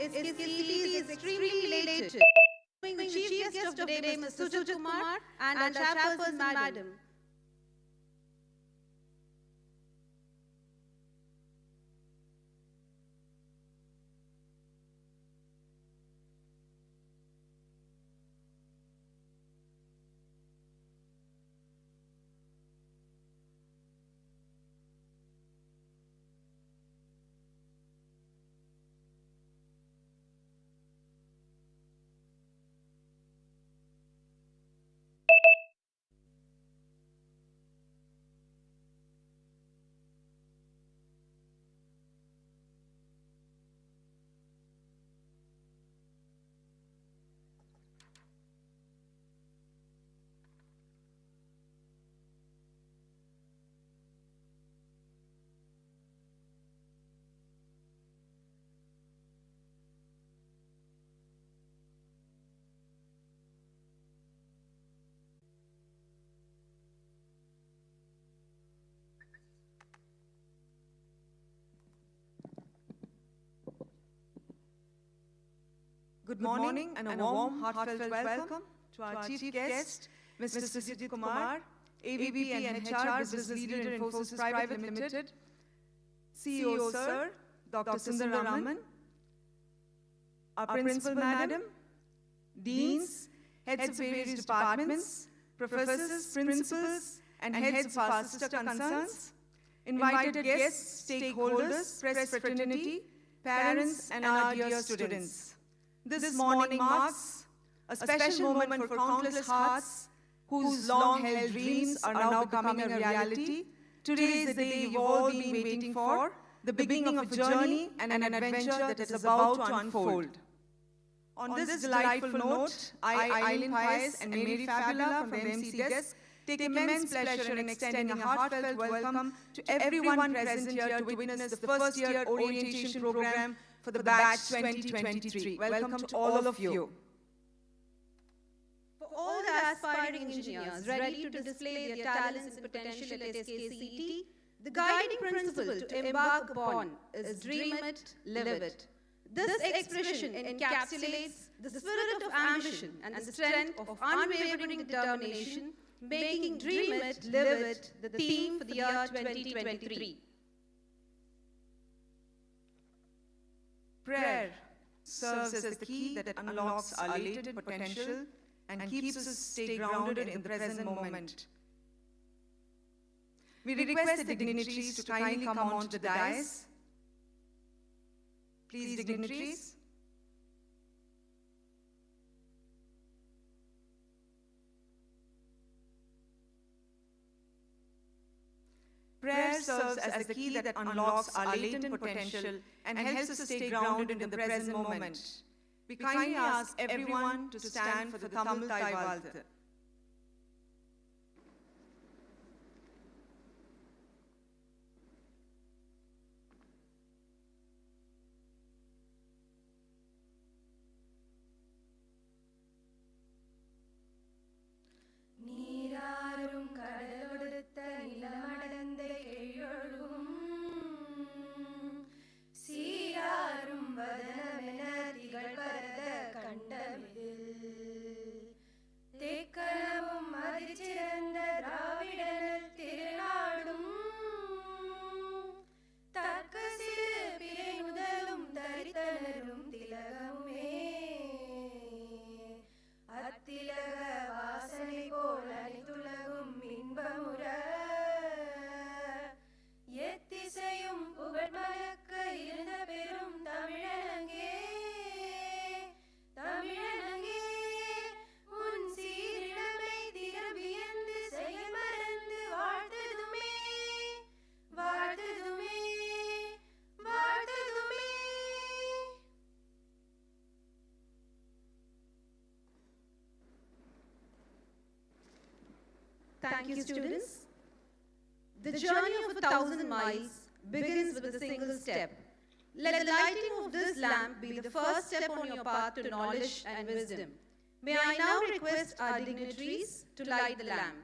SKCET is extremely elated. The chief guest of the day, Mr. Sujit Kumar, and our chairperson, Madam. Good morning and a warm, heartfelt welcome to our chief guest, Mr. Sujit Kumar, AVP and HR Business Leader in Infosys Private Limited, CEO Sir, Dr. Sundaraman, our Principal Madam, Deans, Heads of various departments, Professors, Principals, and Heads of our sister concerns, invited guests, stakeholders, press fraternity, parents, and our dear students. This morning marks a special moment for countless hearts whose long-held dreams are now becoming a reality. Today is the day you've all been waiting for, the beginning of a journey and an adventure that is about to unfold. On this delightful note, Eileen Pius and Mary Fabula from the MC desk take immense pleasure in extending a heartfelt welcome to everyone present here to witness the first-year orientation program for the batch 2023. Welcome to all of you. For all the aspiring engineers ready to display their talents and potential at SKCET, the guiding principle to embark upon is dream it, live it. This expression encapsulates the spirit of ambition and the strength of unwavering determination, making dream it, live it the theme for the year 2023. Prayer serves as the key that unlocks our latent potential and keeps us stay grounded in the present moment. We request the dignitaries to kindly come onto the dais. Please, dignitaries. Prayer serves as the key that unlocks our latent potential and helps us stay grounded in the present moment. We kindly ask everyone to stand for the Tamil Thai Valthu. நீராறும் கடலொடுத்த நிலமடந்த எழும் சீராறும் வதனமென திகழ்வரத கண்டமிதில் தேக்கனவும் மதிச்சிறந்த திராவிடனல் திருநாடும் தக்க சிறு பிறை முதலும் தரித்தனரும் திலகமுமே அத்திலக வாசனை போல் அனைத்துலகும் இன்பமுற எத்திசையும் புகழ் மலக்க இருந்த பெரும் தமிழனங்கே தமிழனங்கே உன் சீரிழமை திறவியந்து செயல் மறந்து வாழ்த்ததுமே வாழ்த்ததுமே வாழ்த்ததுமே. Thank you, students. The journey of 1,000 miles begins with a single step. Let the lighting of this lamp be the first step on your path to knowledge and wisdom. May I now request our dignitaries to light the lamp.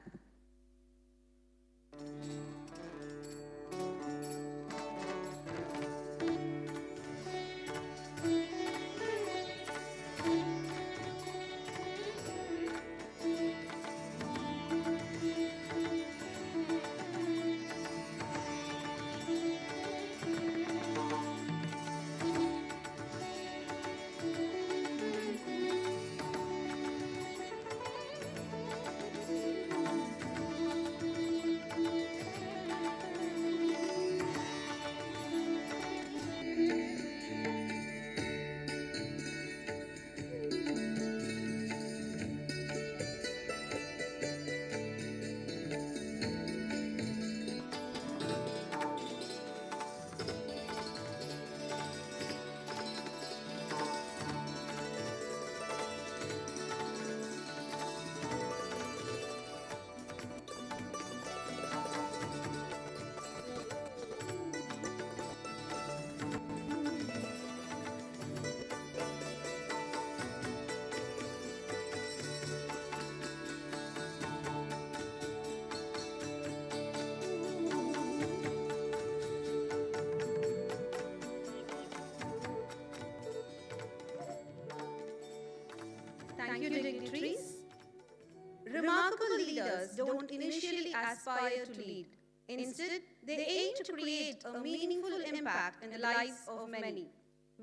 leaders don't initially aspire to lead. Instead, they aim to create a meaningful impact in the lives of many.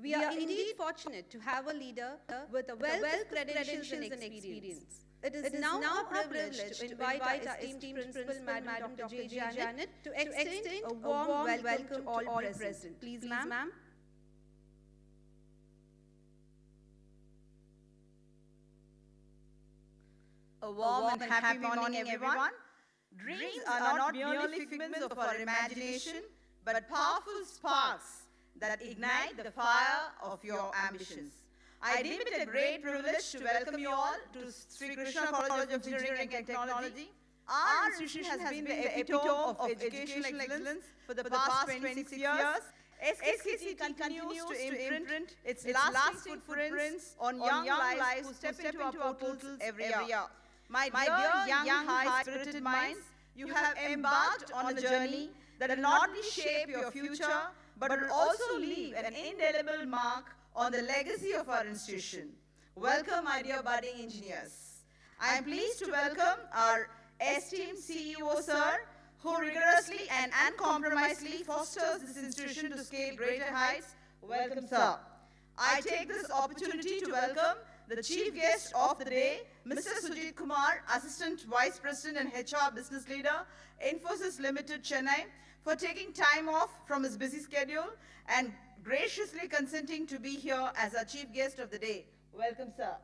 We are indeed fortunate to have a leader with a wealth of credentials and experience. It is now our privilege to invite our esteemed principal, Madam Dr. J. Janet, to extend a warm welcome to all present. Please, ma'am. A warm and happy morning, everyone. Dreams are not merely figments of our imagination, but powerful sparks that ignite the fire of your ambitions. I deem it a great privilege to welcome you all to Sri Krishna College of Engineering and Technology. Our institution has been the epitome of educational excellence for the past 26 years. SKCET continues to imprint its lasting footprints on young lives who step into our portals every year. My dear young high-spirited minds, you have embarked on a journey that will not only shape your future, but will also leave an indelible mark on the legacy of our institution. Welcome, my dear budding engineers. I am pleased to welcome our esteemed CEO, sir, who rigorously and uncompromisingly fosters this institution to scale greater heights. Welcome, sir. I take this opportunity to welcome the chief guest of the day, Mr. Sujit Kumar, Assistant Vice President and HR Business Leader, Infosys Limited, Chennai, for taking time off from his busy schedule and graciously consenting to be here as our chief guest of the day. Welcome, sir.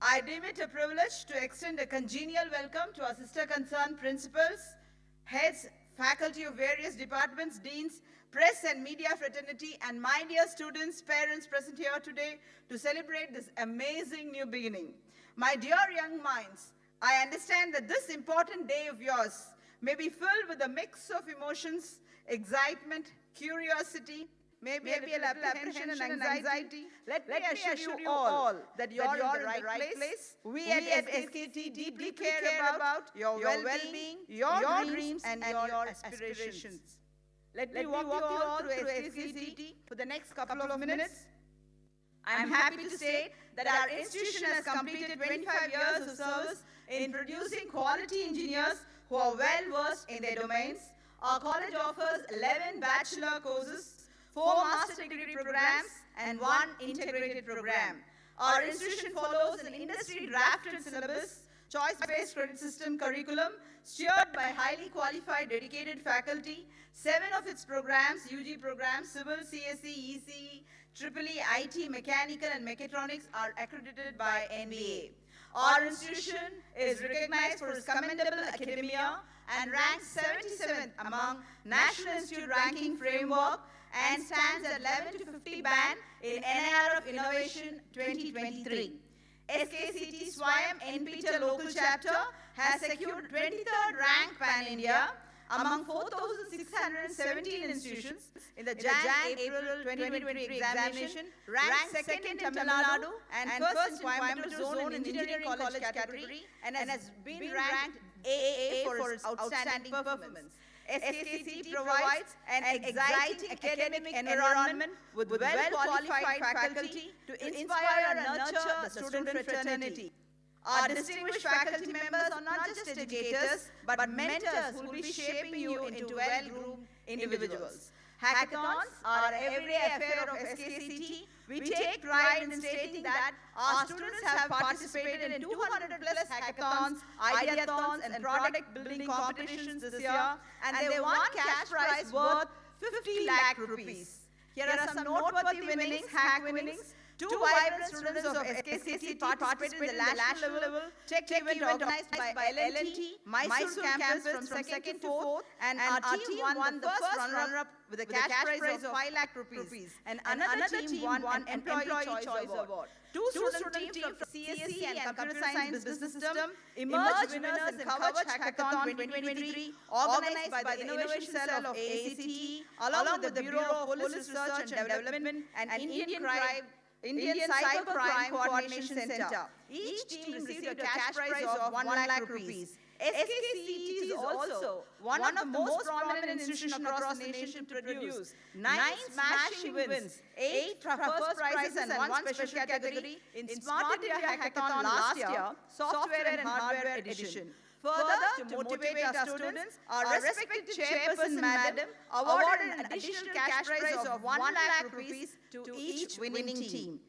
I deem it a privilege to extend a congenial welcome to our sister concerned principals, heads, faculty of various departments, deans, press and media fraternity, and my dear students, parents present here today to celebrate this amazing new beginning. My dear young minds, I understand that this important day of yours may be filled with a mix of emotions, excitement, curiosity, maybe a little apprehension and anxiety. Let me assure you all that you're in the right place. We at SKCET deeply care about your well-being, your dreams, and your aspirations. Let me walk you all through SKCET for the next couple of minutes. I am happy to state that our institution has completed 25 years of service in producing quality engineers who are well-versed in their domains. Our college offers 11 bachelor courses, 4 master degree programs, and 1 integrated program. Our institution follows an industry-drafted syllabus, choice-based credit system curriculum, steered by highly qualified, dedicated faculty. 7 of its programs, UG programs, Civil, CSE, ECE, EEE, IT, Mechanical, and Mechatronics, are accredited by NBA. Our institution is recognized for its commendable academia and ranks 77th among National Institute Ranking Framework and stands at 11 to 50 band in NIR of Innovation 2023. SKCET Swayam NPTEL local chapter has secured 23rd rank pan-India among 4,617 institutions in the Jan-April 2023 examination, ranked 2nd in Tamil Nadu and 1st in Coimbatore Zone in Engineering College category, and has been ranked AA for its outstanding performance. SKCET provides an exciting academic environment with well-qualified faculty to inspire and nurture the student fraternity. Our distinguished faculty members are not just educators, but mentors who will be shaping you into well-groomed individuals. Hackathons are an everyday affair of SKCET. We take pride in stating that our students have participated in 200 plus hackathons, ideathons, and product building competitions this year, and they won cash prize worth 50 lakh rupees. Here are some noteworthy winnings, hack winnings. 2 vibrant students of SKCET participated in the national level tech event organized by L&T, Mysore campus from 2nd to 4th, and our team won the first runner-up with a cash prize of 5 lakh rupees, and another team won an Employee Choice Award. 2 student teams from CSE and Computer Science Business System emerged winners in Kavach Hackathon 2023, organized by the Innovation Cell of ACT, along with the Bureau of Police Research and Development and Indian Cybercrime Coordination Center. Each team received a cash prize of 1 lakh rupees. SKCET is also one of the most prominent institutions across the nation to produce 9 smashing wins, 8 first prizes and 1 special category in Smart India Hackathon last year, Software and Hardware Edition. Further, to motivate our students, our respected chairperson, madam, awarded an additional cash prize of 1 lakh rupees to each winning team.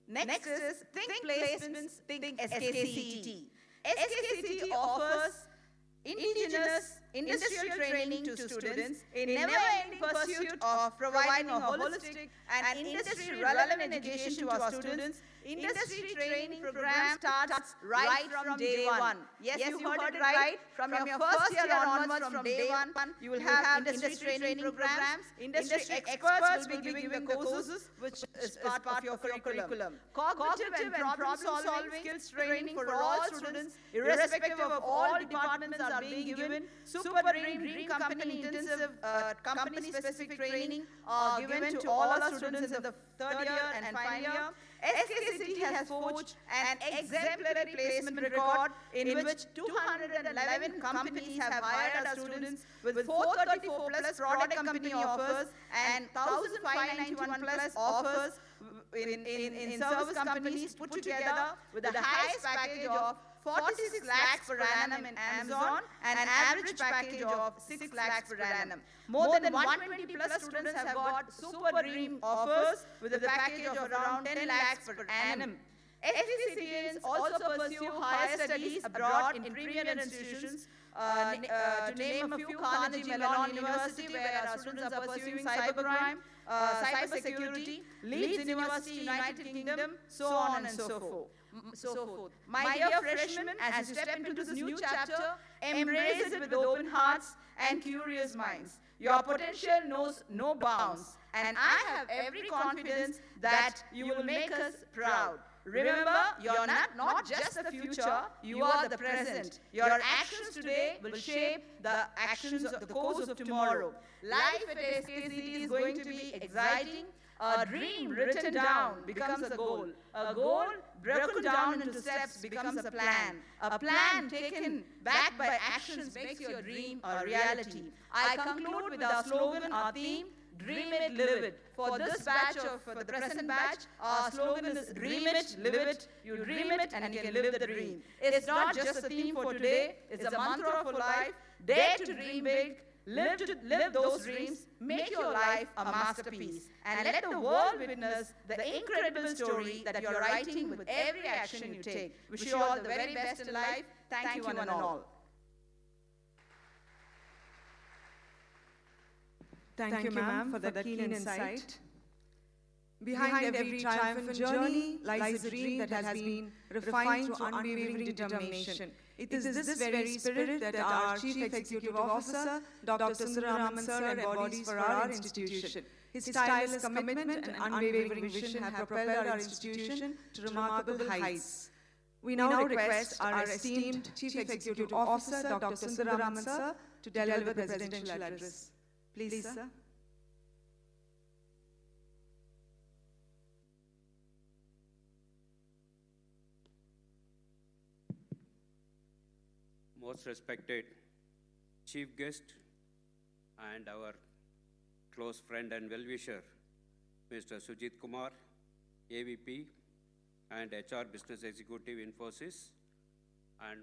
Next is Think Placements, Think SKCET. SKCET offers indigenous industrial training to students in never-ending pursuit of providing a holistic and industry-relevant education to our students. Industry training program starts right from day one. Yes, you heard it right. From your first year onwards, from day one, you will have industry training programs. Industry experts will be giving the courses, which is part of your curriculum. Cognitive and problem-solving skills training for all students, irrespective of all departments, are being given. Super Dream Company intensive company-specific training given to all our students in the third year and final year. SKCET has forged an exemplary placement record in which 211 companies have hired our students with 434 plus product company offers and 1,591 plus offers in service companies put together with the highest package of 46 lakhs per annum in Amazon and an average package of 6 lakhs per annum. More than 120 plus students have got Super Dream offers with a package of around 10 lakhs per annum. SKCETians also pursue higher studies abroad in premier institutions. To name a few, Carnegie Mellon University, where our students are pursuing cybercrime, cybersecurity, Leeds University, United Kingdom, so on and so forth. My dear freshmen, as you step into this new chapter, embrace it with open hearts and curious minds. Your potential knows no bounds, and I have every confidence that you will make us proud. Remember, you're not just the future, you are the present. Your actions today will shape the actions of the course of tomorrow. Life at SKCET is going to be exciting. A dream written down becomes a goal. A goal broken down into steps becomes a plan. A plan taken back by actions makes your dream a reality. I conclude with our slogan, our theme, Dream it, live it. For this batch for the present batch, our slogan is Dream it, live it. You dream it and you can live the dream. It's not just a theme for today, it's a mantra for life. Dare to dream big, live those dreams, make your life a masterpiece. And let the world witness the incredible story that you're writing with every action you take. Wish you all the very best in life. Thank you one and all. Thank you, ma'am, for that keen insight. Behind every triumphant journey lies a dream that has been refined through unwavering determination. It is this very spirit that our Chief Executive Officer, Dr. Sundaraman sir, embodies for our institution. His tireless commitment and unwavering vision have propelled our institution to remarkable heights. We now request our esteemed Chief Executive Officer, Dr. Sundaraman sir, to deliver the presidential address. Please, sir. Most respected chief guest and our close friend and well-wisher, Mr. Sujit Kumar, AVP and HR Business Executive Infosys, and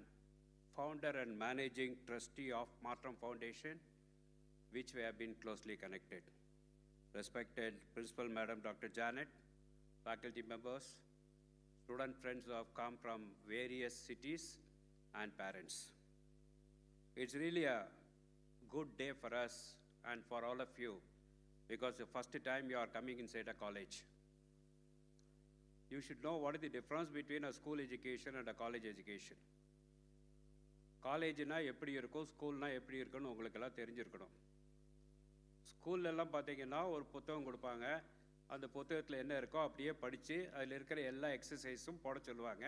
founder and managing trustee of Martram Foundation, which we have been closely connected. Respected Principal Madam Dr. Janet, faculty members, student friends who have come from various cities, and parents. It's really a good day for us and for all of you, because the first time you are coming inside a college. You should know what is the difference between a school education and a college education. College na eppadi irukkum, school na eppadi irukkum ungalukku therinjirukkum. ஸ்கூல்ல எல்லாம் பார்த்தீங்கன்னா ஒரு புத்தகம் கொடுப்பாங்க, அந்த புத்தகத்தில் என்ன இருக்கோ அப்படியே படித்து அதில் இருக்கிற எல்லா எக்ஸசைஸும் போட சொல்லுவாங்க.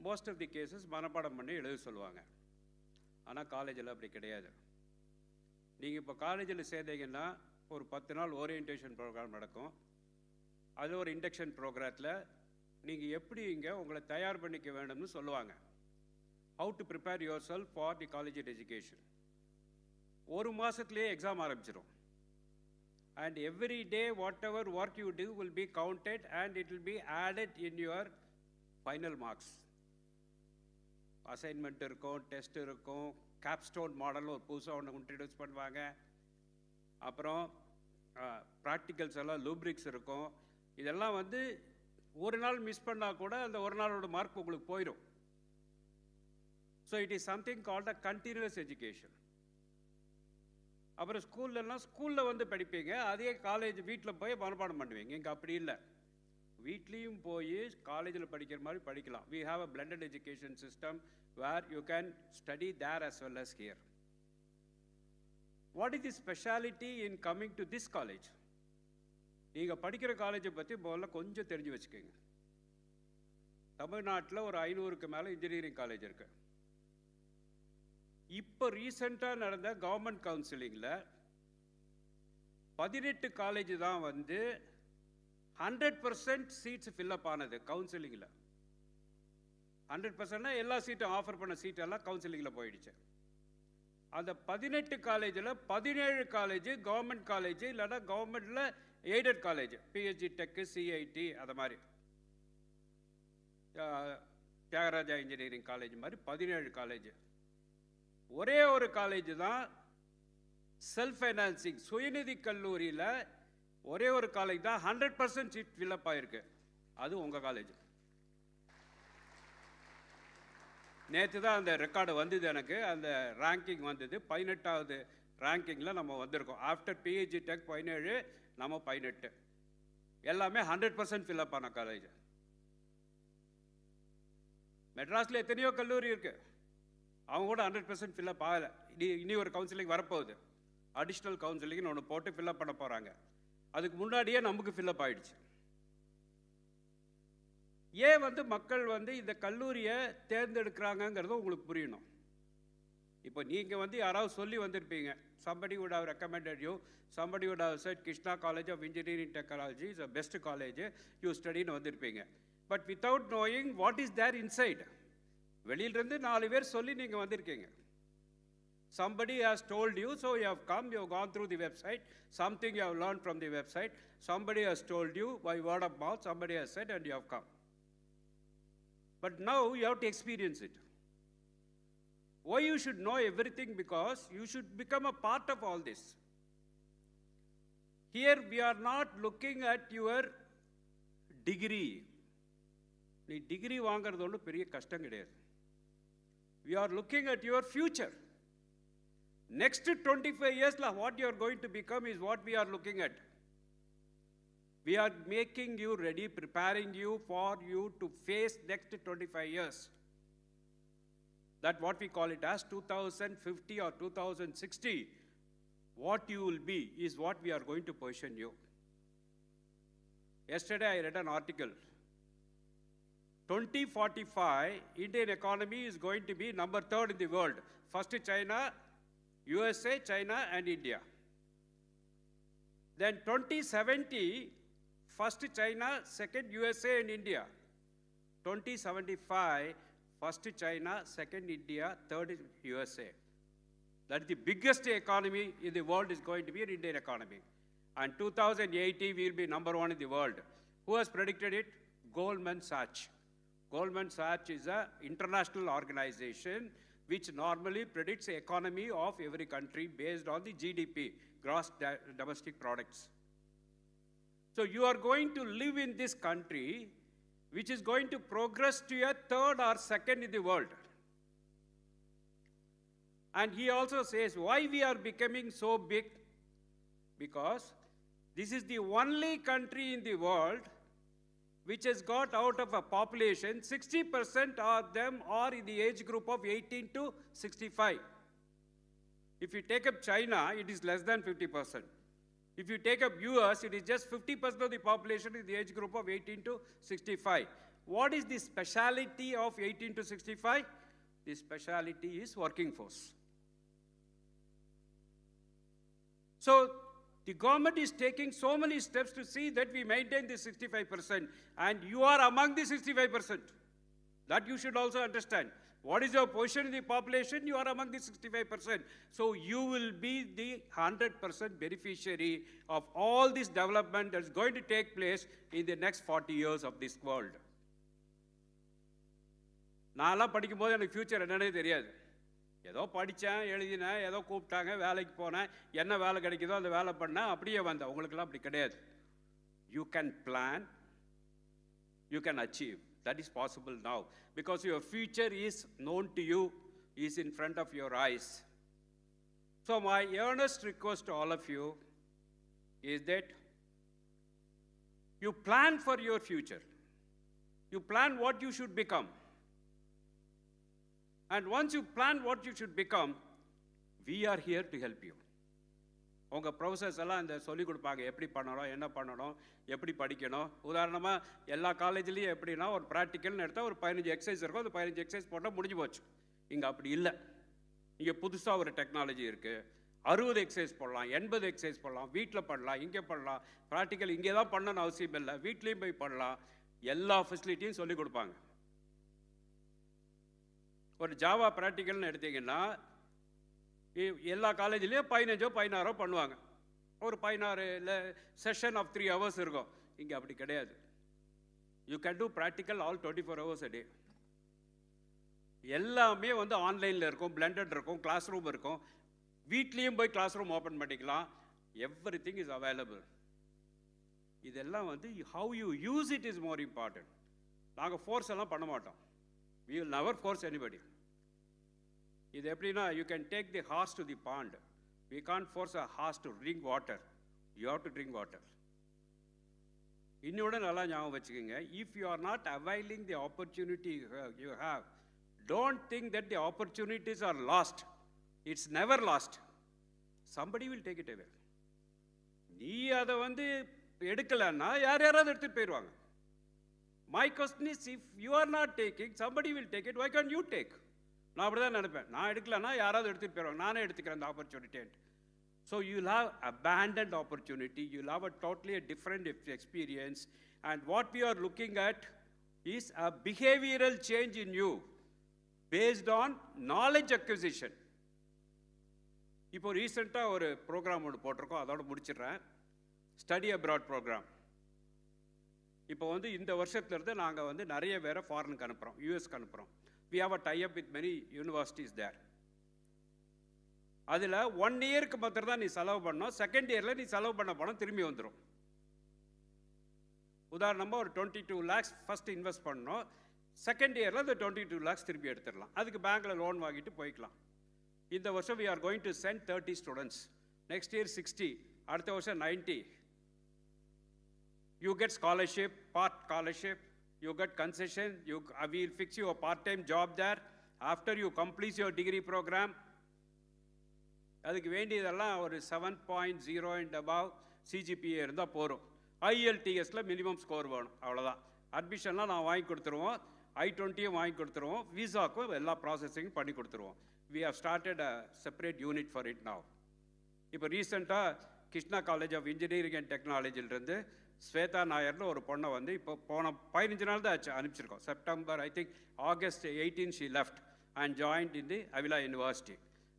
மோஸ்ட் ஆஃப் தி கேசஸ் மனப்பாடம் பண்ணி எழுத சொல்லுவாங்க. ஆனால் காலேஜில் அப்படி கிடையாது. நீங்கள் இப்போ காலேஜில் சேர்ந்தீங்கன்னா ஒரு 10 நாள் ஓரியன்டேஷன் ப்ரோக்ராம் நடக்கும். அது ஒரு இண்டக்ஷன் ப்ரோக்ராத்தில் நீங்கள் எப்படி இங்கே உங்களை தயார் பண்ணிக்க வேண்டும்னு சொல்லுவாங்க. How to prepare your self for the college education. ஒரு மாதத்துலேயே எக்ஸாம் ஆரம்பிச்சிடும். And every day whatever work you do will be counted and it will be added in your final marks. Assignment இருக்கும், டெஸ்ட் இருக்கும், Capstone model ஒரு புதுசாக ஒன்று introduce பண்ணுவாங்க. அப்புறம் ப்ராக்டிக்கல்ஸ் எல்லாம் லூப்ரிக்ஸ் இருக்கும். இதெல்லாம் வந்து ஒரு நாள் மிஸ் பண்ணால் கூட அந்த ஒரு நாளோட மார்க் உங்களுக்கு போயிடும். So it is something called a continuous education. அப்புறம் ஸ்கூலில் வந்து படிப்பீங்க, அதே காலேஜ் வீட்டில் போய் மனப்பாடம் பண்ணுவீங்க. இங்கே அப்படி இல்லை, வீட்லேயும் போய் காலேஜில் படிக்கிற மாதிரி படிக்கலாம். We have a blended education system where you can study there as well as here. What is the speciality in coming to this college? நீங்கள் படிக்கிற காலேஜை பற்றி முதல்ல கொஞ்சம் தெரிஞ்சு வச்சுக்கோங்க. தமிழ்நாட்டில் ஒரு 500க்கு மேலே இன்ஜினியரிங் காலேஜ் இருக்கு. இப்போ ரீசெண்டாக நடந்த கவர்மெண்ட் கவுன்சிலிங்கில் 18 காலேஜ் தான் வந்து 100% சீட்ஸ் ஃபில்லப் ஆனது கவுன்சிலிங்கில். 100%னா எல்லா சீட்டும் ஆஃபர் பண்ண சீட்டெல்லாம் கவுன்சிலிங்கில் போயிடுச்சு. அந்த 18 காலேஜில் 17 காலேஜ் கவர்மெண்ட் காலேஜ், இல்லைன்னா கவர்மெண்ட்டில் aided college, PhD tech, CIT, அதை மாதிரி தியாகராஜா இன்ஜினியரிங் காலேஜ் மாதிரி 17 காலேஜ். ஒரே ஒரு காலேஜ் தான் செல்ஃப் ஃபைனான்சிங் சுயநிதி கல்லூரியில் ஒரே ஒரு காலேஜ் தான் 100% சீட் ஃபில்லப் ஆகிருக்கு. அது உங்கள் காலேஜ். நேற்று தான் அந்த ரெக்கார்டு வந்தது எனக்கு, அந்த ரேங்கிங் வந்தது. 18வது ரேங்கிங்கில் நம்ம வந்திருக்கோம். ஆஃப்டர் பிஹெச்டி டெக் 17, நம்ம 18. எல்லாமே 100% ஃபில்லப் ஆன காலேஜ். மெட்ராஸில் எத்தனையோ கல்லூரி இருக்கு, அவங்க கூட 100% ஃபில்லப் ஆகலை. இனி ஒரு கவுன்சிலிங் வரப்போகுது, அடிஷ்னல் கவுன்சிலிங்னு ஒன்று போட்டு ஃபில்லப் பண்ண போகிறாங்க. அதுக்கு முன்னாடியே நமக்கு ஃபில்லப் ஆகிடுச்சு. ஏன் வந்து மக்கள் வந்து இந்த கல்லூரியை தேர்ந்தெடுக்கிறாங்கங்கிறது உங்களுக்கு புரியணும். இப்போ நீங்கள் வந்து யாராவது சொல்லி வந்திருப்பீங்க, somebody would have recommended you, somebody would have said Krishna College of Engineering Technology is the best college, you studyன்னு வந்திருப்பீங்க. But without knowing what is there inside. வெளியிலிருந்து 4 பேர் சொல்லி நீங்கள் வந்திருக்கீங்க. Somebody has told you, so you have come, you have gone through the website, something you have learned from the website, somebody has told you by word of mouth, somebody has said, and you have come. But now you have to experience it. Why you should know everything? Because you should become a part of all this. Here we are not looking at your degree. நீ degree வாங்கிறது ஒன்றும் பெரிய கஷ்டம் கிடையாது. We are looking at your future. Next 25 years, what you are going to become is what we are looking at. We are making you ready, preparing you for you to face next 25 years. That what we call it as 2050 or 2060. What you will be is what we are going to position you. Yesterday I read an article. 2045, Indian economy is going to be number 3rd in the world. First China, USA, China and India. Then 2070, first China, second USA and India. 2075, first China, second India, third USA. That is the biggest economy in the world is going to be an Indian economy. And 2080, we will be number 1 in the world. Who has predicted it? Goldman Sachs. Goldman Sachs is an international organization which normally predicts the economy of every country based on the GDP, gross domestic products. So you are going to live in this country which is going to progress to a 3rd or 2nd in the world. And he also says why we are becoming so big, because this is the only country in the world which has got out of a population, 60% of them are in the age group of 18 to 65. If you take up China, it is less than 50%. If you take up US, it is just 50% of the population in the age group of 18 to 65. What is the speciality of 18 to 65? The speciality is working force. So the government is taking so many steps to see that we maintain the 65%, and you are among the 65%. That you should also understand. What is your position in the population? You are among the 65%. So you will be the 100% beneficiary of all this development that is going to take place in the next 40 years of this world. நான்லாம் படிக்கும்போது எனக்கு future என்னன்னே தெரியாது. ஏதோ படித்தேன், எழுதினேன், ஏதோ கூப்பிட்டாங்க, வேலைக்கு போனேன், என்ன வேலை கிடைக்குதோ அந்த வேலை பண்ணேன், அப்படியே வந்தேன். உங்களுக்கெல்லாம் அப்படி கிடையாது. You can plan, you can achieve. That is possible now because your future is known to you, is in front of your eyes. So my earnest request to all of you is that you plan for your future. You plan what you should become. And once you plan what you should become, we are here to help you. உங்கள் professors எல்லாம் இந்த சொல்லிக் கொடுப்பாங்க, எப்படி பண்ணணும், என்ன பண்ணணும், எப்படி படிக்கணும். உதாரணமாக எல்லா காலேஜ்லேயும் எப்படின்னா ஒரு ப்ராக்டிக்கல்னு எடுத்தால் ஒரு 15 எக்ஸசைஸ் இருக்கும், அந்த 15 எக்ஸசைஸ் போட்டால் முடிஞ்சு போச்சு. இங்கே அப்படி இல்லை. இங்கே புதுசாக ஒரு டெக்னாலஜி இருக்குது. 60 எக்ஸசைஸ் போடலாம், 80 எக்ஸசைஸ் போடலாம், வீட்டில் பண்ணலாம், இங்கே பண்ணலாம். ப்ராக்டிக்கல் இங்கே தான் பண்ணணும்னு அவசியம் இல்லை, வீட்லேயும் போய் பண்ணலாம். எல்லா ஃபெசிலிட்டியும் சொல்லிக் கொடுப்பாங்க. ஒரு ஜாவா ப்ராக்டிக்கல்னு எடுத்தீங்கன்னா எல்லா காலேஜ்லேயும் 15 16 பண்ணுவாங்க. ஒரு 16 இல்லை செஷன் ஆஃப் 3 hours இருக்கும். இங்கே அப்படி கிடையாது. You can do practical all 24 hours a day. எல்லாமே வந்து ஆன்லைனில் இருக்கும், பிளெண்டட் இருக்கும், கிளாஸ் ரூம் இருக்கும். வீட்லேயும் போய் கிளாஸ் ரூம் ஓப்பன் பண்ணிக்கலாம். Every thing is available. இதெல்லாம் வந்து how you use it is more important. நாங்கள் ஃபோர்ஸ் எல்லாம் பண்ண மாட்டோம். We will never force anybody. இது எப்படின்னா, you can take the horse to the pond. We can't force a horse to drink water. You have to drink water. இன்னோட நல்லா ஞாபகம் வச்சுக்கோங்க, if you are not availing the opportunity you have, don't think that the opportunities are lost. It's never lost. Somebody will take it away. நீ அதை வந்து எடுக்கலன்னா யாராவது எடுத்துட்டு போயிடுவாங்க. My question is, if you are not taking, somebody will take it. Why can't you take? நான் அப்படி தான் நினைப்பேன். நான் எடுக்கலன்னா யாராவது எடுத்துகிட்டு போயிடுவாங்க, நானே எடுத்துக்கிறேன் அந்த opportunity. So you'll have abandoned opportunity, you'll have a totally different experience, and what we are looking at is a behavioral change in you based on knowledge acquisition. இப்போ ரீசெண்டாக ஒரு ப்ரோக்ராம் ஒன்று போட்டிருக்கோம், அதோட முடிச்சிடுறேன். Study abroad program. இப்போ வந்து இந்த வருஷத்துலேருந்து நாங்கள் வந்து நிறைய பேரை ஃபாரினுக்கு அனுப்புகிறோம், யூஎஸ்க்கு அனுப்புகிறோம். We have a tie-up with many universities there. அதில் 1 yearக்கு மாத்திரம் தான் நீ செலவு பண்ணணும். செகண்ட் இயரில் நீ செலவு பண்ண பணம் திரும்பி வந்துடும். உதாரணமாக ஒரு 22 lakhs ஃபஸ்ட் இன்வெஸ்ட் பண்ணணும். செகண்ட் இயரில் அந்த 22 lakhs திரும்பி எடுத்துடலாம். அதுக்கு பேங்க்கில் லோன் வாங்கிட்டு போய்க்கலாம். இந்த வருஷம் we are going to send 30 students. Next year 60. அடுத்த வருஷம் 90. You get scholarship, part scholarship, you get concession, we will fix you a part-time job there after you complete your degree program. அதுக்கு வேண்டியதெல்லாம் ஒரு 7.0 and above CGPA இருந்தால் போகிறோம். IELTSல minimum score வேணும், அவ்வளோதான். அட்மிஷன்லாம் நான் வாங்கி கொடுத்துருவோம், I-20 வாங்கி கொடுத்துருவோம், விசாக்கும் எல்லா ப்ராசஸிங்கும் பண்ணி கொடுத்துருவோம். We have started a separate unit for it now. இப்போ ரீசெண்டாக Krishna college of engineering and டெக்னாலஜிலிருந்து ஸ்வேதா நாயர்னு ஒரு பொண்ணை வந்து இப்போ போன 15 நாள் தான் ஆச்சு அனுப்பிச்சிருக்கோம். September I think August 18 she left and joined in the Avila University.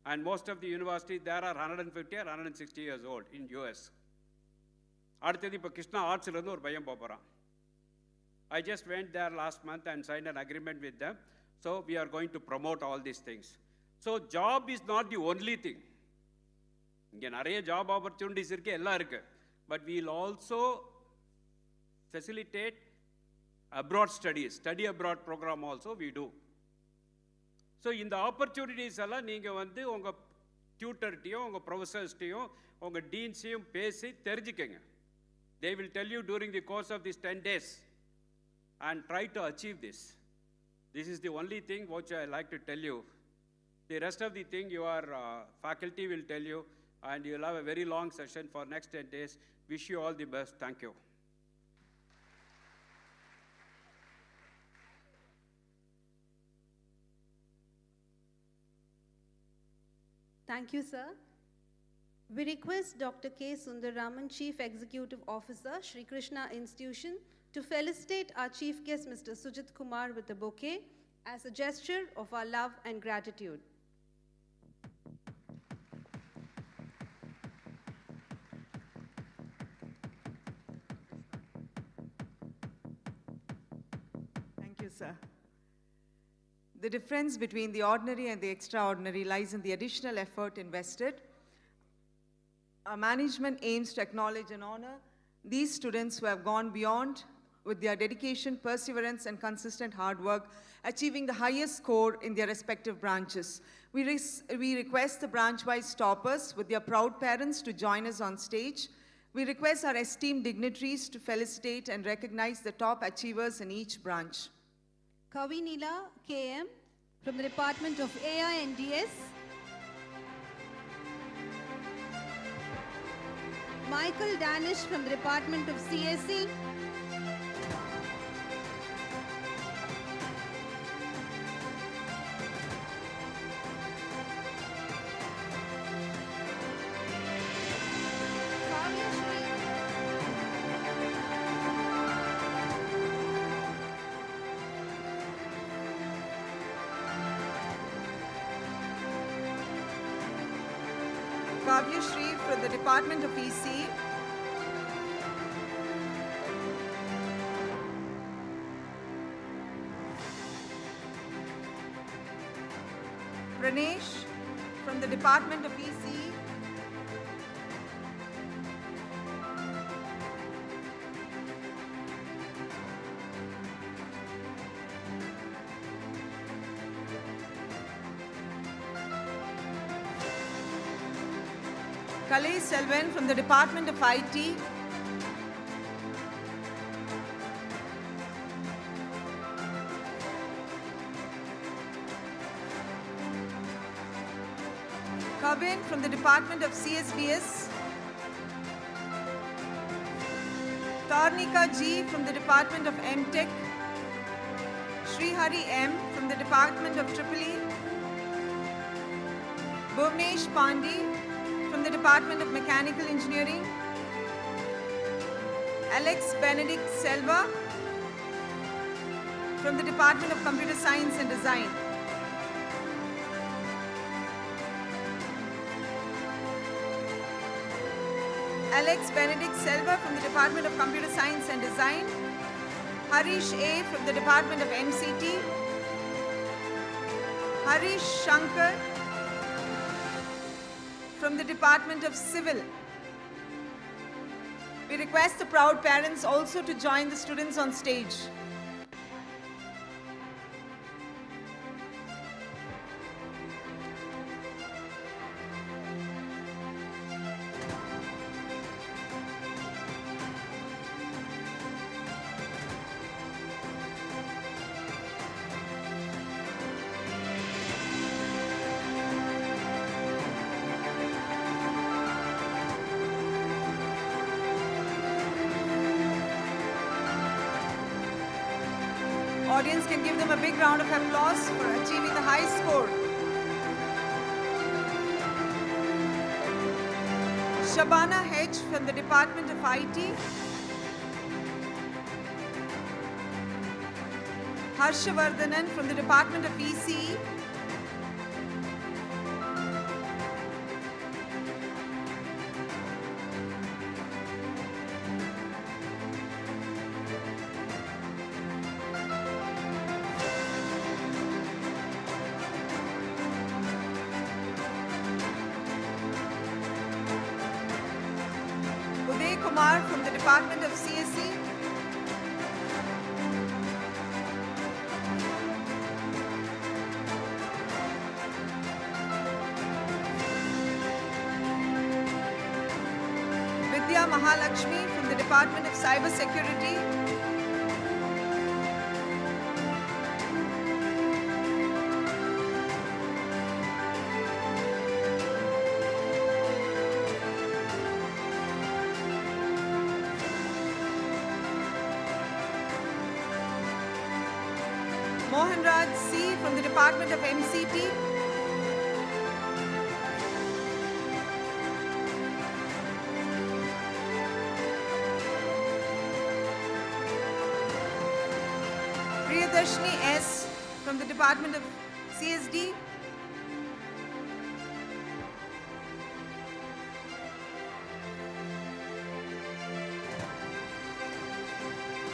And most of the universities there are 150 or 160 years old in US. அடுத்தது இப்போ கிருஷ்ணா ஆர்ட்ஸ்லேருந்து ஒரு பையன் போகிறான். I just went there last month and signed an agreement with them. So we are going to promote all these things. So job is not the only thing. இங்கே நிறைய job opportunities இருக்குது, எல்லாம் இருக்குது. But we will also facilitate abroad studies, study abroad program also we do. So இந்த opportunities எல்லாம் நீங்கள் வந்து உங்கள் டியூட்டர்ட்டையும் உங்கள் ப்ரொஃபஸர்ஸ்ட்டையும் உங்கள் டீன்ஸையும் பேசி தெரிஞ்சுக்கங்க. They will tell you during the course of these 10 days and try to achieve this. This is the only thing which I like to tell you. The rest of the thing your faculty will tell you, and you will have a very long session for next 10 days. Wish you all the best. Thank you. Thank you, sir. We request Dr. K. Sundararaman, Chief Executive Officer, Shri Krishna Institution, to felicitate our Chief Guest, Mr. Sujit Kumar, with a bouquet as a gesture of our love and gratitude. Thank you, sir. The difference between the ordinary and the extraordinary lies in the additional effort invested. Our management aims to acknowledge and honor these students who have gone beyond with their dedication, perseverance, and consistent hard work, achieving the highest score in their respective branches. We request the branch-wise toppers with their proud parents to join us on stage. We request our esteemed dignitaries to felicitate and recognize the top achievers in each branch. Kavinila KM from the Department of AI and DS. Michael Danish from the Department of CSE. Kavya Shri from the Department of EC. Pranesh from the Department of EC. Kalei Selvan from the Department of IT. Kavin from the Department of CSBS. Tarnika G from the Department of MTech. Srihari M from the Department of EEE. Bhuvnesh Pandey from the Department of Mechanical Engineering. Alex Benedict Selva from the Department of Computer Science and Design. Alex Benedict Selva from the Department of Computer Science and Design. Harish A from the Department of MCT. Harish Shankar from the Department of Civil. We request the proud parents also to join the students on stage. Audience can give them a big round of applause for achieving the high score. Shabana H from the Department of IT. Harshavardhanan from the Department of ECE. Kumar from the Department of CSE. Vidya Mahalakshmi from the Department of Cyber Security. Mohanraj C from the Department of MCT. Priyadarshini S from the Department of CSD.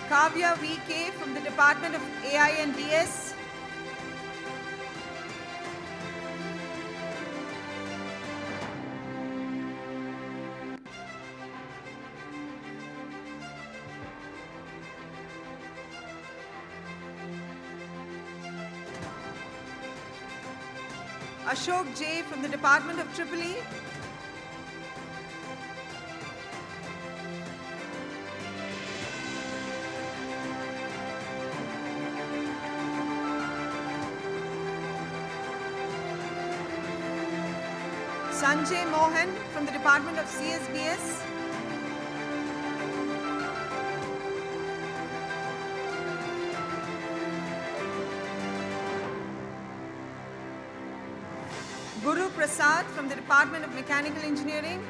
Kavya VK from the Department of AI and DS. Ashok J. from the Department of EEE. Sanjay Mohan from the Department of CSBS. Guru Prasad from the Department of Mechanical Engineering.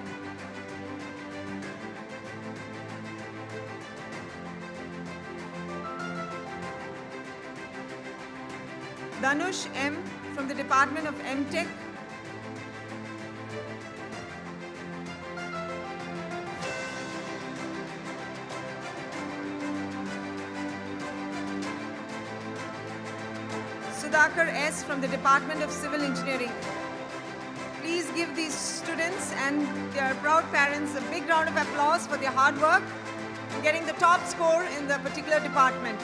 Dhanush M. from the Department of MTech. Sudhakar S. from the Department of Civil Engineering. Please give these students and their proud parents a big round of applause for their hard work in getting the top score in the particular department.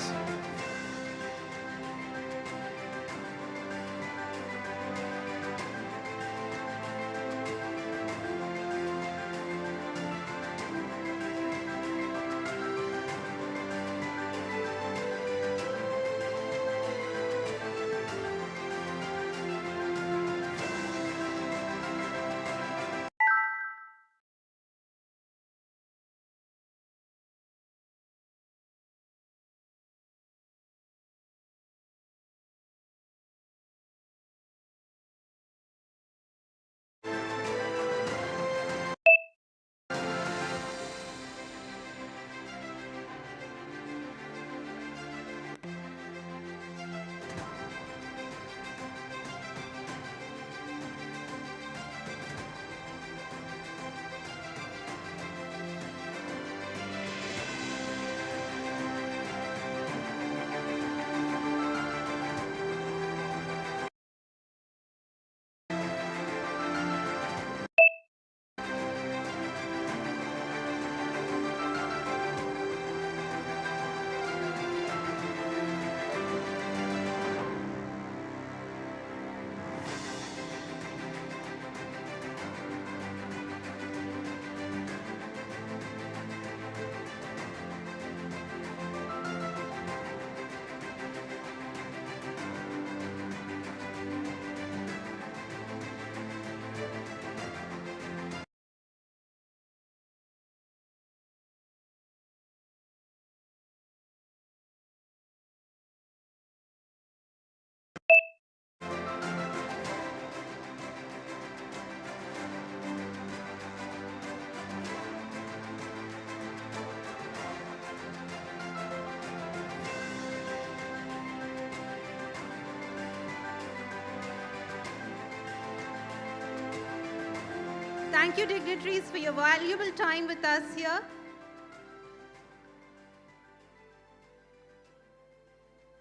Thank you, dignitaries, for your valuable time with us here.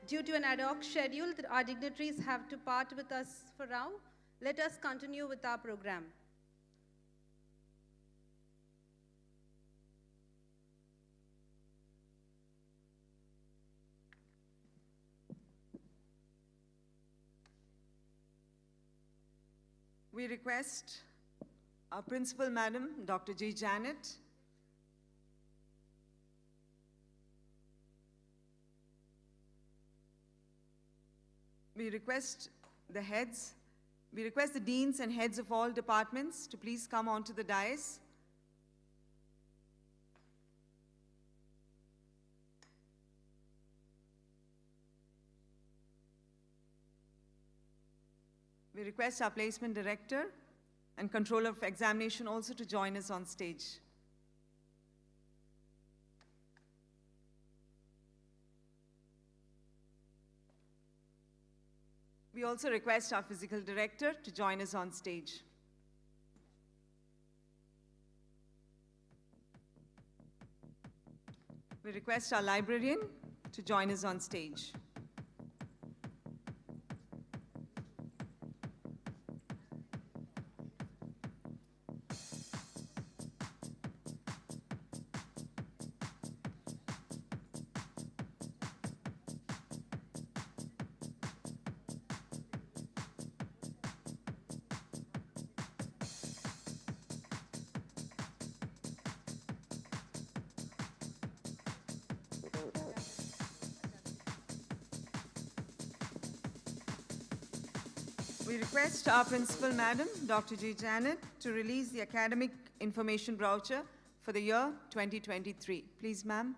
Due to an ad hoc schedule, our dignitaries have to part with us for now. Let us continue with our program. We request our Principal Madam, Dr. J. Janet, we request the deans and heads of all departments to please come onto the dais. We request our placement director and controller of examination also to join us on stage. We also request our physical director to join us on stage. We request our librarian to join us on stage. We request our Principal Madam, Dr. G. Janet, to release the academic information brochure for the year 2023. Please, ma'am.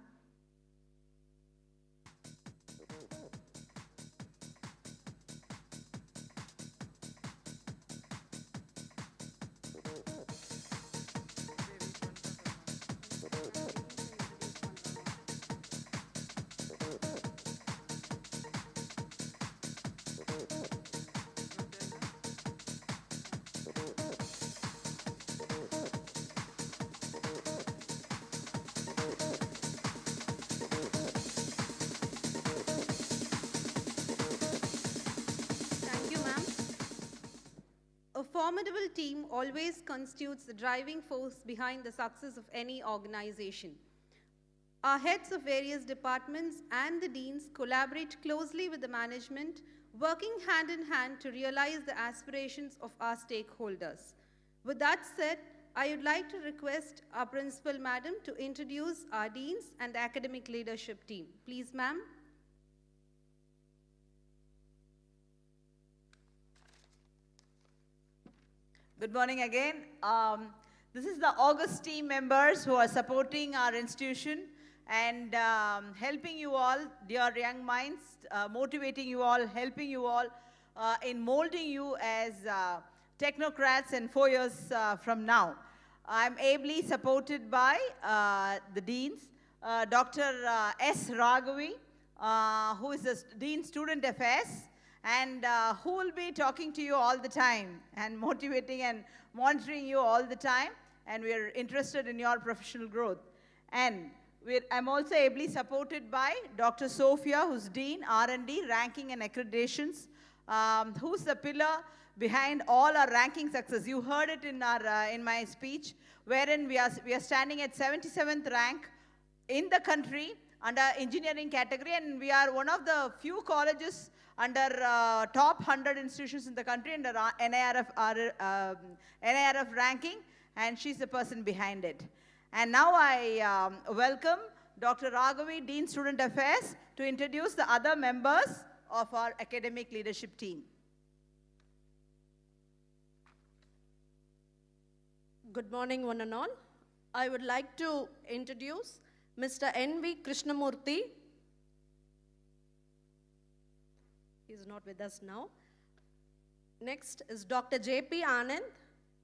Thank you, ma'am. A formidable team always constitutes the driving force behind the success of any organization. Our heads of various departments and the deans collaborate closely with the management, working hand in hand to realize the aspirations of our stakeholders. With that said, I would like to request our Principal Madam to introduce our deans and the academic leadership team. Please, ma'am. Good morning again. This is the August team members who are supporting our institution and helping you all, dear young minds, motivating you all, helping you all in molding you as technocrats in 4 years from now. I'm ably supported by the deans, Dr. S. Raghavi, who is the Dean Student Affairs, and who will be talking to you all the time and motivating and monitoring you all the time, and we're interested in your professional growth. And I'm also ably supported by Dr. Sophia, who's Dean, R&D, Ranking and Accreditations, who's the pillar behind all our ranking success. You heard it in my speech, wherein we are standing at 77th rank in the country under engineering category, and we are one of the few colleges under top 100 institutions in the country under NIRF ranking, and she's the person behind it. And now I welcome Dr. Raghavi, Dean Student Affairs, to introduce the other members of our academic leadership team. Good morning, one and all. I would like to introduce Mr. N.V. Krishnamurthy. He is not with us now. Next is Dr. J.P. Anand,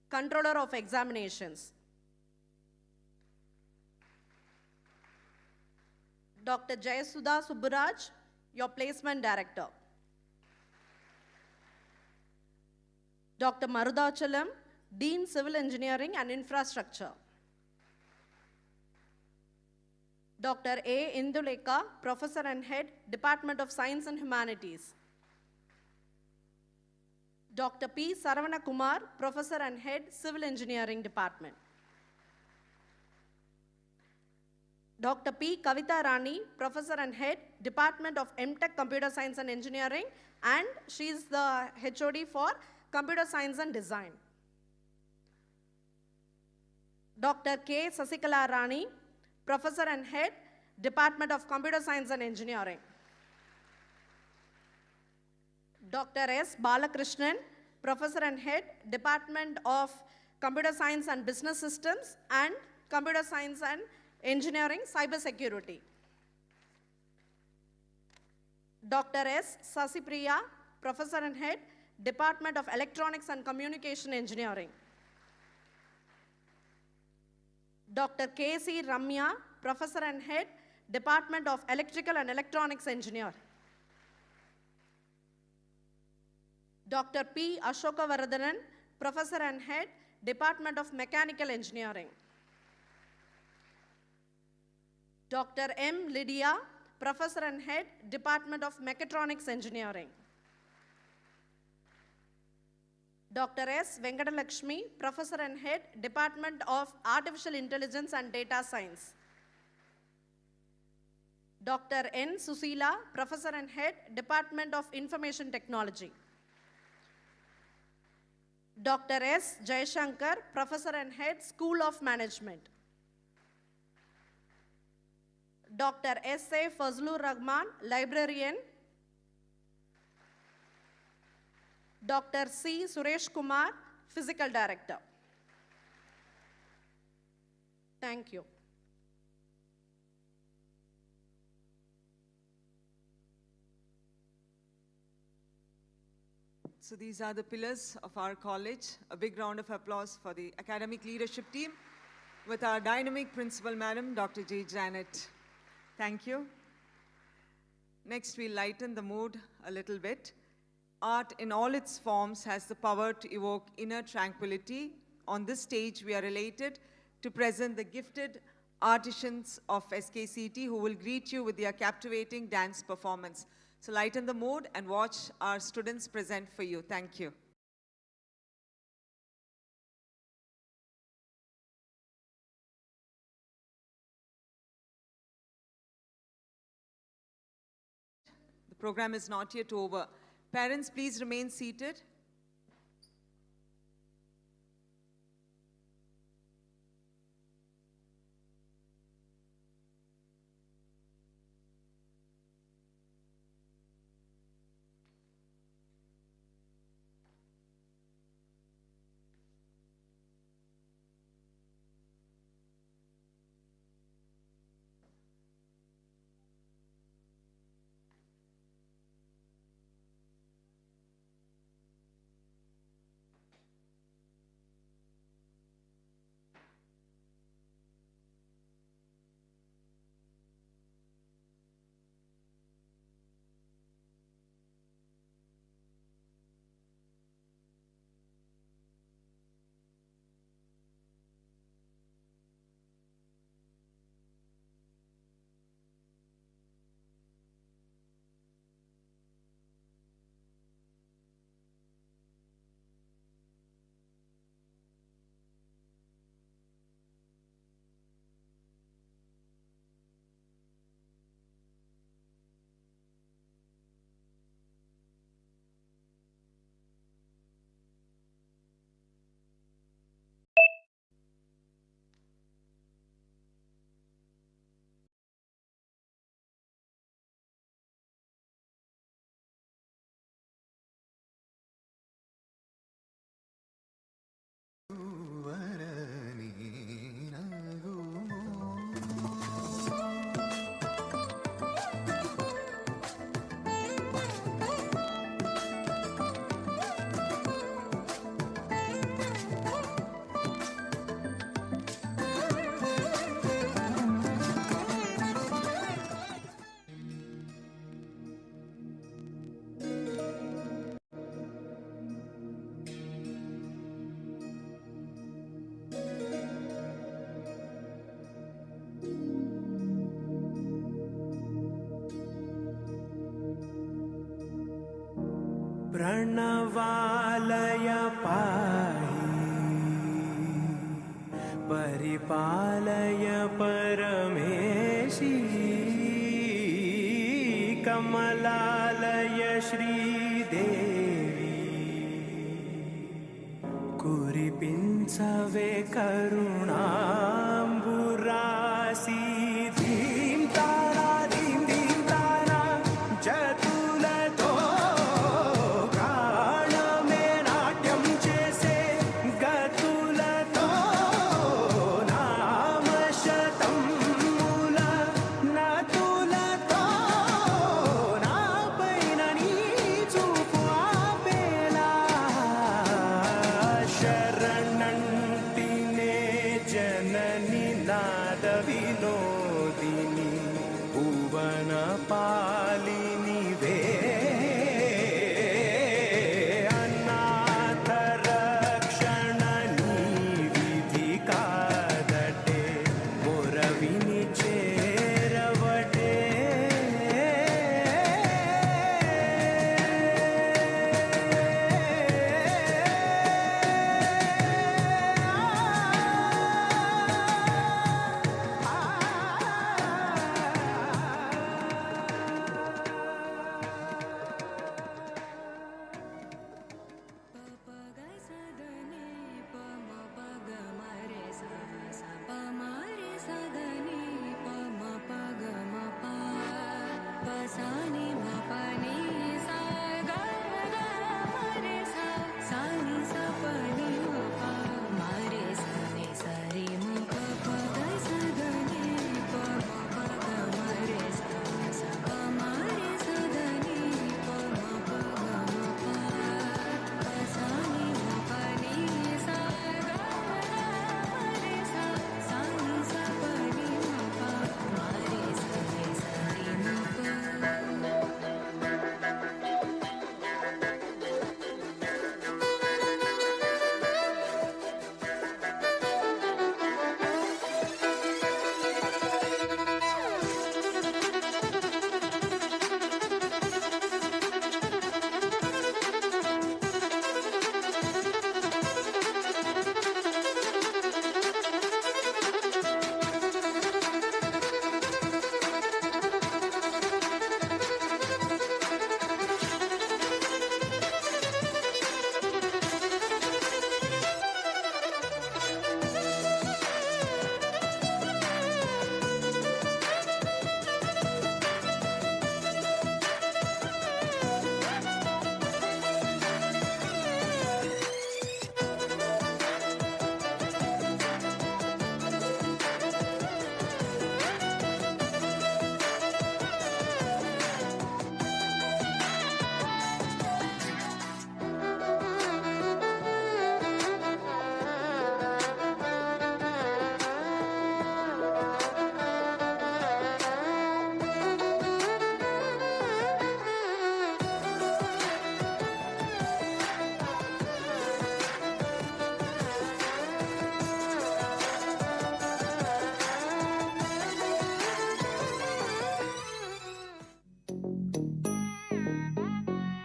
Controller of Examinations. Dr. Jayasudha Subbaraj, your Placement Director. Dr. Marudachalam, Dean Civil Engineering and Infrastructure. Dr. A. Induleka, Professor and Head, Department of Science and Humanities. Dr. P. Saravana Kumar, Professor and Head, Civil Engineering Department. Dr. P. Kavita Rani, Professor and Head, Department of MTech Computer Science and Engineering, and she is the HOD for Computer Science and Design. Dr. K. Sasikala Rani, Professor and Head, Department of Computer Science and Engineering. Dr. S. Balakrishnan, Professor and Head, Department of Computer Science and Business Systems and Computer Science and Engineering, Cybersecurity. Dr. S. Sasipriya, Professor and Head, Department of Electronics and Communication Engineering. Dr. K.C. Ramya, Professor and Head, Department of Electrical and Electronics Engineer. Dr. P. Ashoka Varadhanan, Professor and Head, Department of Mechanical Engineering. Dr. M. Lydia, Professor and Head, Department of Mechatronics Engineering. Dr. S. Venkatalakshmi, Professor and Head, Department of Artificial Intelligence and Data Science. Dr. N. Susila, Professor and Head, Department of Information Technology. Dr. S. Jayashankar, Professor and Head, School of Management. Dr. S. A. Fazlur Rahman, Librarian. Dr. C. Suresh Kumar, Physical Director. Thank you. So these are the pillars of our college. A big round of applause for the academic leadership team with our dynamic principal, Madam Dr. J. Janet. Thank you. Next, we'll lighten the mood a little bit. Art in all its forms has the power to evoke inner tranquility. On this stage, we are elated to present the gifted artisans of SKCET who will greet you with their captivating dance performance. So lighten the mood and watch our students present for you. Thank you. The program is not yet over. Parents, please remain seated. प्रणवालय पाहि परिपालय परमेशी कमलालय श्रीदेवी कुरिपिंचवे करुणाम्बुरासी धीं तारा धीं धीं तारा जतुलतो Sa ni ma pa ni sa ga ga ma re sa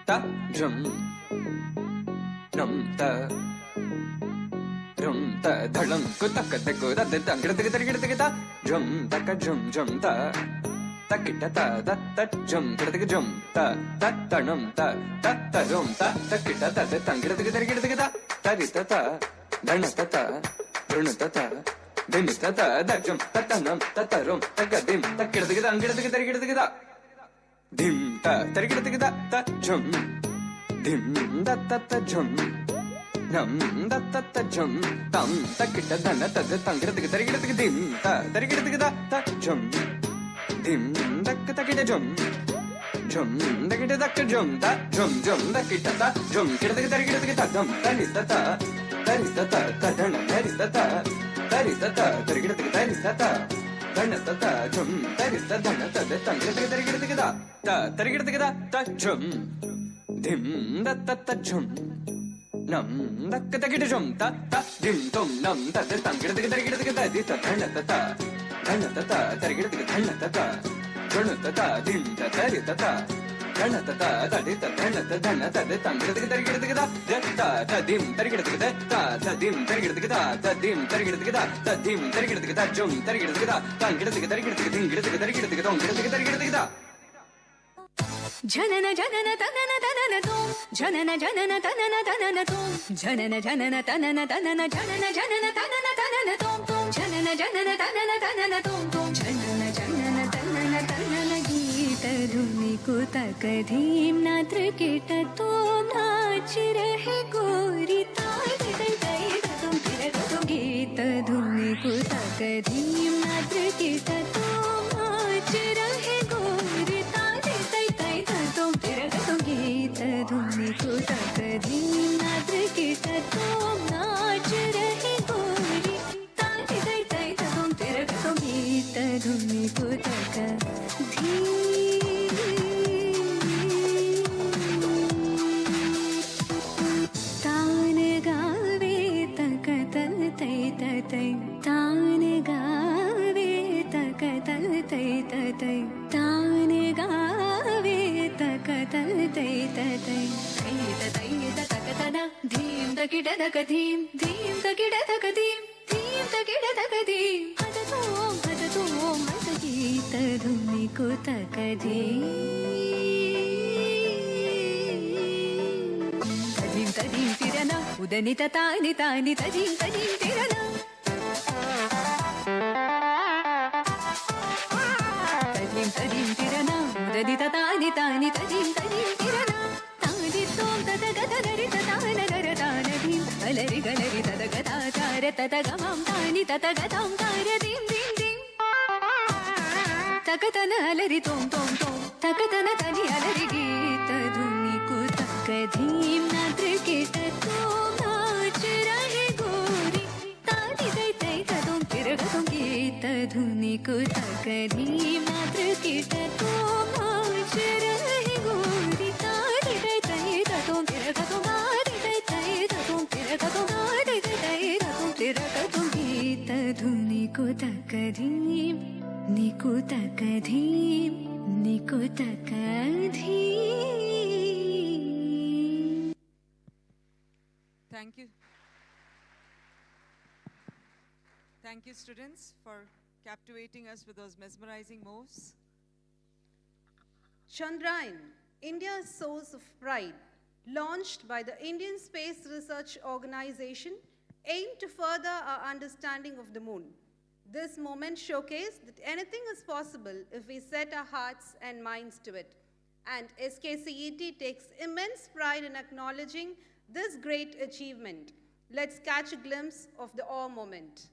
ta jum nam ta rum ta dhalam ku tak ta ku da da dang da da da jum ta ka jum ta ta ki ta da ta jum da jum ta ta nam ta rum ta ki ta da dang da da ta ri ta dhan ta run ta dim ta da jum ta nam ta rum ta ka dim ta ki da dang da dim ta ta jum dim da ta jum nam da ta jum tam ta ki ta dhan ta dang da dim ta ta jum dim da ki ta jum da ki ta jum ta jum da ki ta jum ki ta dam ta ni ta dhan ta ri ta ri ta dhan ta jum ta ri ta dhan ta dang ta jum dim da ta jum nam da ki ta jum ta dim tum nam ta dang di ta dhan ta dhan ta jun ta dim ta ri ta dhan ta di ta dhan ta dang ta dim ta dim jum ta जनन जनन तनन तनन तोम जनन जनन तनन तनन तोम जनन जनन तनन तनन जनन जनन तनन तनन तोम तोम जनन जनन तनन तनन तोम तोम जनन जनन तनन तनन गीत धुनि कुतक धीम नात्र कीट तोम नाच रहे गोरी ताल तै तै तुम फिर तुम गीत धुनि कुतक धीम नात्र कीट तोम नाच रहे गोरी गीत धुनि कुतक धीम नात्र कीट तोम नाच रहे गोरी ताली तै तै तुम फिर तुम गीत धुनि कुतक तान गावे तक तल तै तै तान गावे तक तल तै तै तान गावे तक तल तै तै तै तक तना धीम तकिड तक धीम धीम तकिड तक धीम धीम तकिड तक धीम हद तोम हद गीत धुनि कुतक धीम तधीम तधीम तिरना उदनि तानि तानि तधीम तधीम तिरना तधीम तधीम तिरना उदनि तानि तानि तधीम तधीम तिरना तानि तोम तद गद नरि तान गर तान धीम गलरि गलरि तद गदा तार तद गमं तानि तद गदां तार धीम धीम धीम तकतन अलरि तोम तोम तोम तकतन तनि अलरि गीत धुनि कुतक धीम नात्र कीट तोम नाच रहे गोरी ताली तै तै तुम फिर तुम गीत धुनि कुतक धीम नात्र कीट तोम नाच रहे गोरी ताली तै तै तुम फिर तुम ताली तै तै तुम फिर तुम ताली तै तै तुम फिर तुम गीत धुनि कुतक धीम निकुतक धीम निकुतक धीम. Thank you. Thank you, students, for captivating us with those mesmerizing moves. Chandrayaan, India's source of pride, launched by the Indian Space Research Organization, aimed to further our understanding of the moon. This moment showcased that anything is possible if we set our hearts and minds to it. And SKCET takes immense pride in acknowledging this great achievement. Let's catch a glimpse of the awe moment.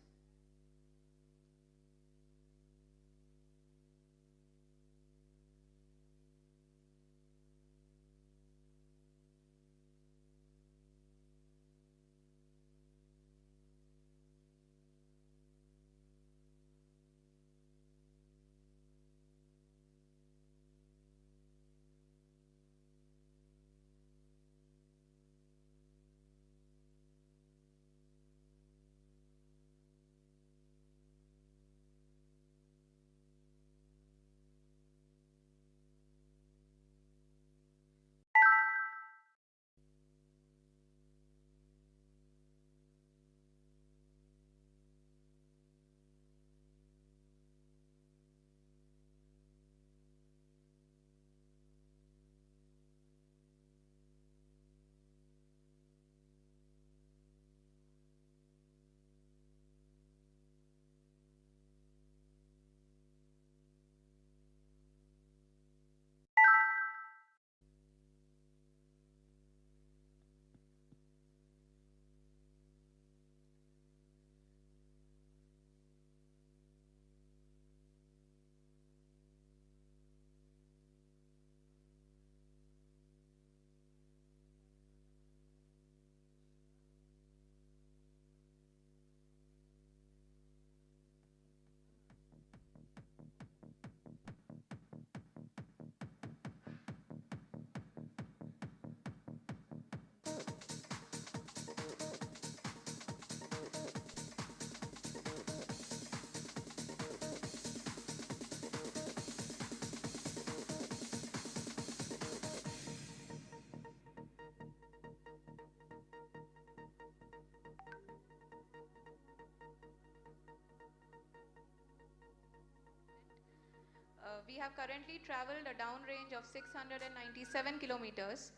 we have currently traveled a downrange of 697 kilometers,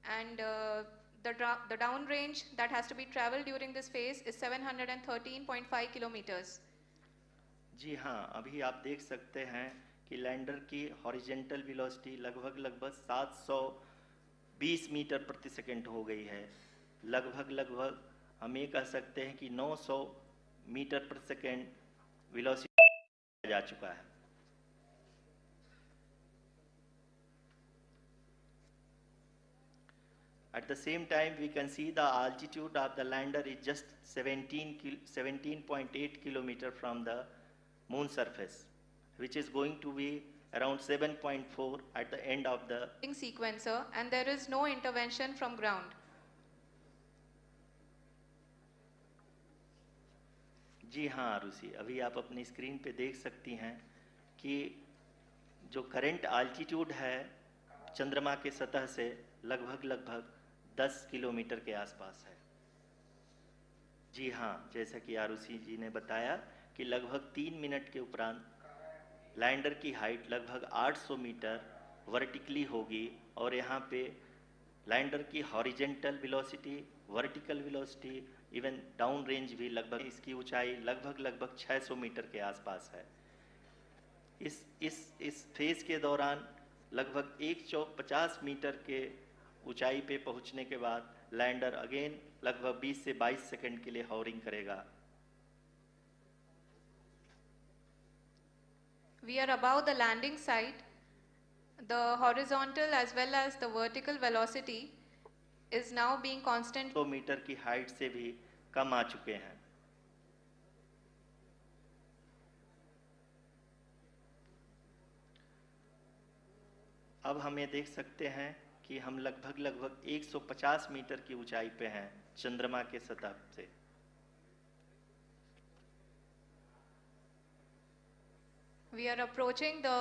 and the downrange that has to be traveled during this phase is 713.5 kilometers. जी हाँ, अभी आप देख सकते हैं कि lander की horizontal velocity लगभग 720 metre प्रति सेकंड हो गई है। लगभग हम ये कह सकते हैं कि 900 मीटर प्रति सेकंड वेलोसिटी जा चुका है। At the same time, we can see the altitude of the lander is just 17.8 kilometer from the moon surface, which is going to be around 7.4 at the end of the sequencer, and there is no intervention from ground. जी हाँ आरुषि, अभी आप अपनी screen पे देख सकती हैं कि जो करंट आल्टीट्यूड है चंद्रमा के सतह से लगभग 10 किलोमीटर के आसपास है। जी हाँ, जैसा कि आरुषि जी ने बताया कि लगभग 3 मिनट के उपरांत लैंडर की हाइट लगभग 800 मीटर वर्टिकली होगी और यहाँ पे लैंडर की horizontal velocity, vertical velocity, even down range भी लगभग इसकी ऊंचाई लगभग 600 मीटर के आसपास है। इस फेज के दौरान लगभग 150 मीटर के ऊंचाई पे पहुंचने के बाद लैंडर अगेन लगभग 20 से 22 सेकंड के लिए हॉवरिंग करेगा। We are above the landing site. The horizontal as well as the vertical velocity is now being constant. 100 metre की हाइट से भी कम आ चुके हैं। अब हम ये देख सकते हैं कि हम लगभग 150 मीटर की ऊंचाई पे हैं चंद्रमा के सतह से। We are approaching the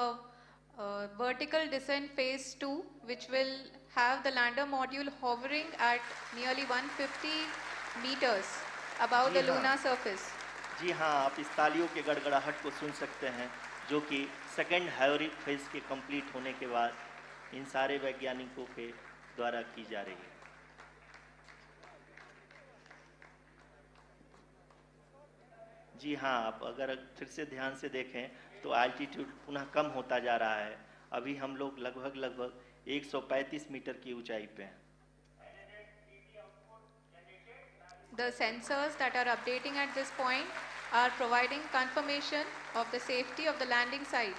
vertical descent phase 2, which will have the lander module hovering at nearly 150 meters above the lunar surface. जी हाँ, आप इस तालियों के गड़गड़ाहट को सुन सकते हैं जो कि सेकेंड हाइवरिक फेज के कंप्लीट होने के बाद इन सारे वैज्ञानिकों के द्वारा की जा रही है। जी हाँ, आप अगर फिर से ध्यान से देखें तो एल्टीट्यूड पुनः कम होता जा रहा है। अभी हम लोग लगभग 135 मीटर की ऊंचाई पे हैं। The sensors that are updating at this point are providing confirmation of the safety of the landing site.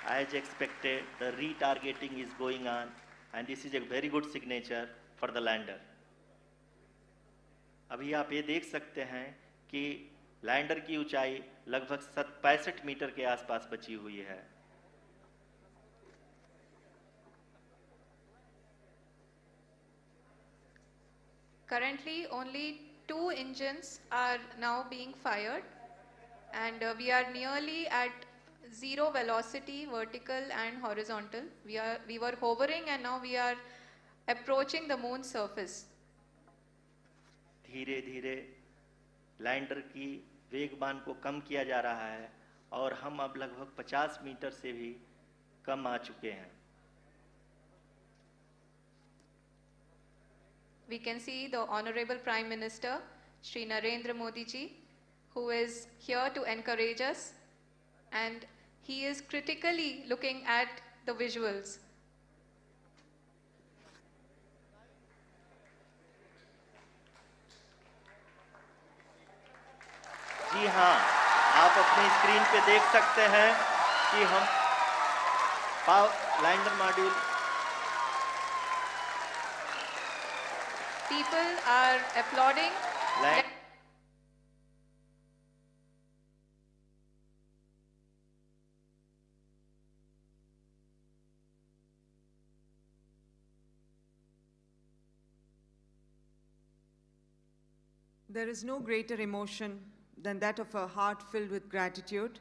As expected, the retargeting is going on, and this is a very good signature for the lander. अभी आप ये देख सकते हैं कि lander की ऊंचाई लगभग 65 मीटर के आसपास बची हुई है। Currently, only 2 engines are now being fired, and we are nearly at zero velocity, vertical and horizontal. We were hovering, and now we are approaching the moon's surface. धीरे धीरे लैंडर की वेगमान को कम किया जा रहा है और हम अब लगभग 50 मीटर से भी कम आ चुके हैं। We can see the Honorable Prime Minister, Shri Narendra Modi ji, who is here to encourage us, and he is critically looking at the visuals. जी हाँ, आप अपनी स्क्रीन पे देख सकते हैं कि हम lander module People are applauding. There is no greater emotion than that of a heart filled with gratitude.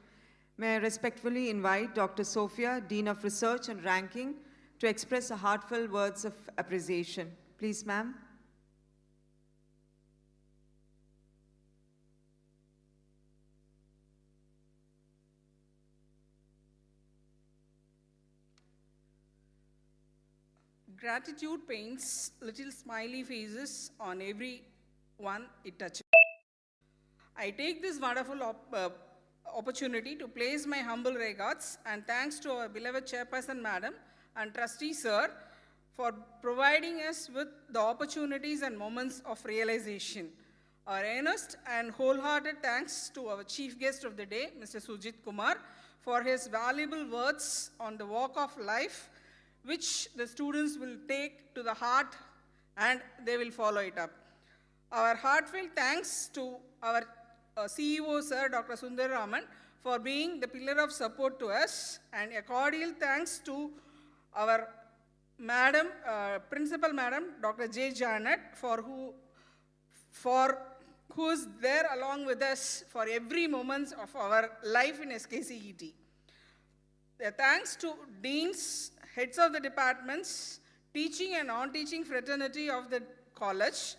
May I respectfully invite Dr. Sophia, Dean of Research and Ranking, to express a heartfelt words of appreciation. Please, ma'am. Gratitude paints little smiley faces on every one it touches. I take this wonderful opportunity to place my humble regards and thanks to our beloved Chairperson Madam and Trustee Sir for providing us with the opportunities and moments of realization. Our earnest and wholehearted thanks to our chief guest of the day, Mr. Sujit Kumar, for his valuable words on the walk of life, which the students will take to the heart and they will follow it up. Our heartfelt thanks to our CEO, Sir Dr. Sundar Raman, for being the pillar of support to us, and a cordial thanks to our Madam, Principal Madam, Dr. J. Janet, who is there along with us for every moment of our life in SKCET. Thanks to deans, heads of the departments, teaching and non-teaching fraternity of the college,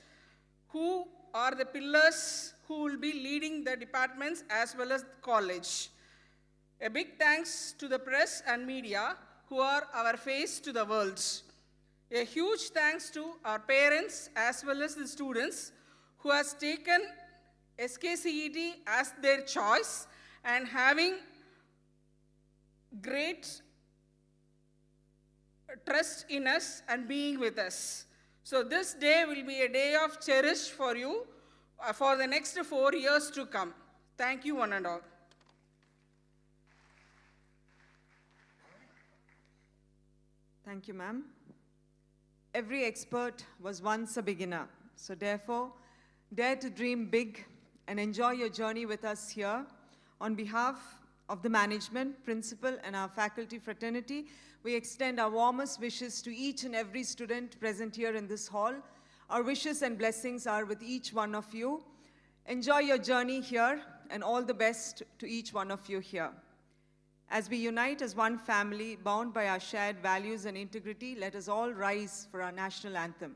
who are the pillars who will be leading the departments as well as the college. A big thanks to the press and media who are our face to the world. A huge thanks to our parents as well as the students who has taken SKCET as their choice and having great trust in us and being with us. So this day will be a day of cherish for you for the next 4 years to come. Thank you one and all. Thank you, ma'am. Every expert was once a beginner. So therefore, dare to dream big and enjoy your journey with us here. On behalf of the management, principal, and our faculty fraternity, we extend our warmest wishes to each and every student present here in this hall. Our wishes and blessings are with each one of you. Enjoy your journey here, and all the best to each one of you here. As we unite as one family, bound by our shared values and integrity, let us all rise for our national anthem.